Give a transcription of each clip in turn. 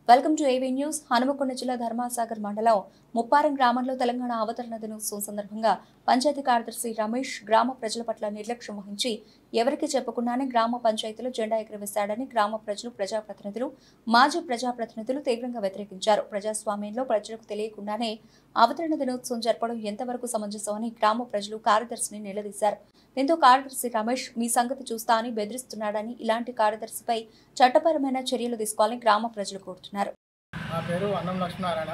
Welcome to AV news. Hanumakonda జిల్లా ధర్మాసాగర్ మండలం ముప్పారం గ్రామంలో తెలంగాణ అవతరణ దినోత్సవం సందర్భంగా పంచాయతీ కార్యదర్శి రమేష్ గ్రామ ప్రజల పట్ల నిర్లక్ష్యం వహించి ఎవరికి చెప్పకుండానే గ్రామ పంచాయతీలో జెండా ఎగురవేశాడని గ్రామ ప్రజలు, ప్రజాప్రతినిధులు, మాజీ ప్రజాప్రతినిధులు తీవ్రంగా వ్యతిరేకించారు. ప్రజాస్వామ్యంలో ప్రజలకు తెలియకుండానే అవతరణ దినోత్సవం జరపడం ఎంతవరకు సమంజసమని గ్రామ ప్రజలు కార్యదర్శిని నిలదీశారు. దీంతో కార్యదర్శి రమేష్ మీ సంగతి చూస్తా అని బెదిరిస్తున్నాడని, ఇలాంటి కార్యదర్శిపై చట్టపరమైన చర్యలు తీసుకోవాలని గ్రామ ప్రజలు కోరుతున్నారు. నా పేరు అన్నం లక్ష్మీనారాయణ,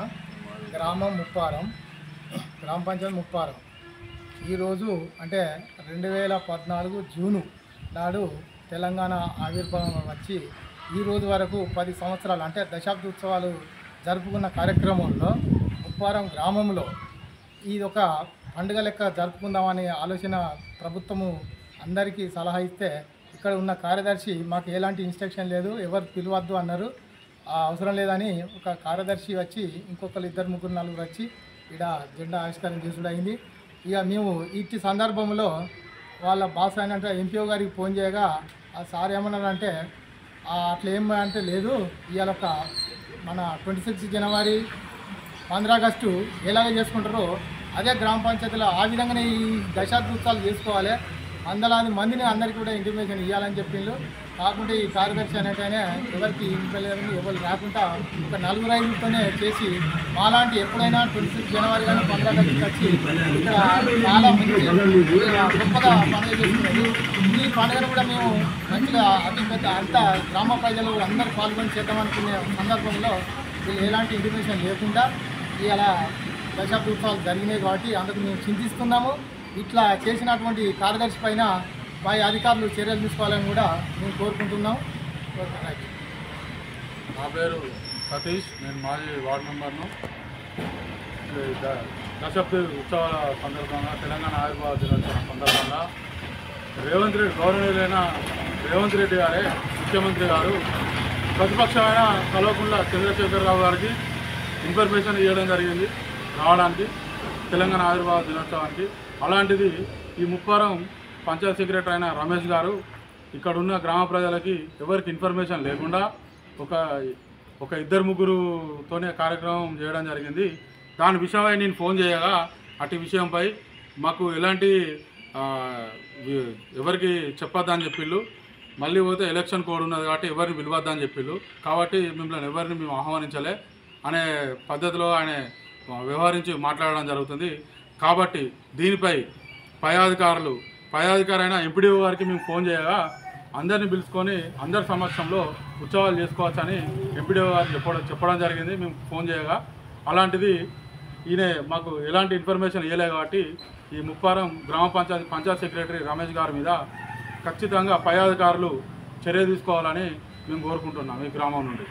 గ్రామం ముప్పారం, గ్రామ పంచాయతీ ముప్పారం. ఈరోజు అంటే 2014 జూను నాడు తెలంగాణ ఆవిర్భావం వచ్చి ఈ రోజు వరకు 10 సంవత్సరాలు అంటే దశాబ్ద ఉత్సవాలు జరుపుకున్న కార్యక్రమంలో ముప్పారం గ్రామంలో ఇది ఒక పండుగ లెక్క జరుపుకుందామనే ఆలోచన ప్రభుత్వము అందరికీ సలహా ఇస్తే ఇక్కడ ఉన్న కార్యదర్శి మాకు ఎలాంటి ఇన్స్ట్రక్షన్ లేదు, ఎవరు పిలవద్దు అన్నారు. అవసరం లేదని ఒక కార్యదర్శి వచ్చి ఇంకొకరు 2, 3, 4 వచ్చి ఇక్కడ జెండా ఆవిష్కరణ చేసుడు అయింది. ఇక మేము ఇట్టి సందర్భంలో వాళ్ళ బాస్ అయినంటే ఎంపీఓ గారికి ఫోన్ చేయగా ఆ సార్ ఏమన్నారంటే అట్లా ఏమంటే లేదు, ఇవాళ ఒక మన 26 జనవరి 15 ఆగస్టు ఎలాగ చేసుకుంటారో అదే గ్రామ పంచాయతీలో ఆ విధంగానే ఈ దశాబ్దోత్సవాలు చేసుకోవాలి, వందలాది మందిని అందరికీ కూడా ఇంటిమేషన్ ఇవ్వాలని చెప్పిండ్రు. కాకుంటే ఈ కార్యదర్శి అనేటైనా ఎవరికి ఇంపలేదని ఎవరు రాకుండా ఒక 4 ఐదుతోనే చేసి మాలాంటి ఎప్పుడైనా 26 జనవరి కానీ 15 ఆగస్టు వచ్చి ఇక్కడ చాలా మంచి గొప్పగా పండుగ చేసుకున్నది. ఈ పండుగను కూడా మేము మంచిగా అతి పెద్ద అంతా గ్రామ ప్రజలు అందరూ పాల్గొని చేద్దామనుకునే సందర్భంలో వీళ్ళు ఎలాంటి ఇంటిమేషన్ లేకుండా ఇలా దశాబ్ద ఉత్సవాలు జరిగినాయి కాబట్టి అందుకు మేము చింతిస్తున్నాము. ఇట్లా చేసినటువంటి కార్యదర్శి పైన పై అధికారులు చర్యలు తీసుకోవాలని కూడా మేము కోరుకుంటున్నాం. నా పేరు సతీష్, నేను మాజీ వార్డు మెంబర్ను. దశాబ్ద ఉత్సవాల సందర్భంగా తెలంగాణ ఆవిర్భావ దినోత్సవం సందర్భంగా గౌరవనీయులైన రేవంత్ రెడ్డి గారే ముఖ్యమంత్రి గారు ప్రతిపక్షమైన కల్వకుంట్ల చంద్రశేఖరరావు గారికి ఇన్ఫర్మేషన్ ఇవ్వడం జరిగింది రావడానికి తెలంగాణ ఆవిర్భావ దినోత్సవానికి. అలాంటిది ఈ ముప్పారం పంచాయత్ సెక్రటరీ అయిన రమేష్ గారు ఇక్కడ ఉన్న గ్రామ ప్రజలకి ఎవరికి ఇన్ఫర్మేషన్ లేకుండా ఒక 2, 3తోనే కార్యక్రమం చేయడం జరిగింది. దాని విషయమై నేను ఫోన్ చేయగా అటు విషయంపై మాకు ఎలాంటి ఎవరికి చెప్పొద్దని చెప్పిళ్ళు. మళ్ళీ పోతే ఎలక్షన్ కోడ్ ఉన్నది కాబట్టి ఎవరిని పిలవద్దని చెప్పిళ్ళు. కాబట్టి మిమ్మల్ని ఎవరిని మేము ఆహ్వానించలే అనే పద్ధతిలో ఆయన వ్యవహరించి మాట్లాడడం జరుగుతుంది. కాబట్టి దీనిపై పై అధికారి అయిన ఎంపీడీఓ గారికి మేము ఫోన్ చేయగా అందరిని పిలుచుకొని అందరి సమక్షంలో ఉత్సవాలు చేసుకోవచ్చని ఎంపీడీఓ గారు చెప్పడం జరిగింది మేము ఫోన్ చేయగా. అలాంటిది ఈయన మాకు ఎలాంటి ఇన్ఫర్మేషన్ ఇవ్వలేదు కాబట్టి ఈ ముప్పారం గ్రామ పంచాయత్ సెక్రటరీ రమేష్ గారి మీద ఖచ్చితంగా పై అధికారులు చర్య తీసుకోవాలని మేము కోరుకుంటున్నాం ఈ గ్రామం నుండి.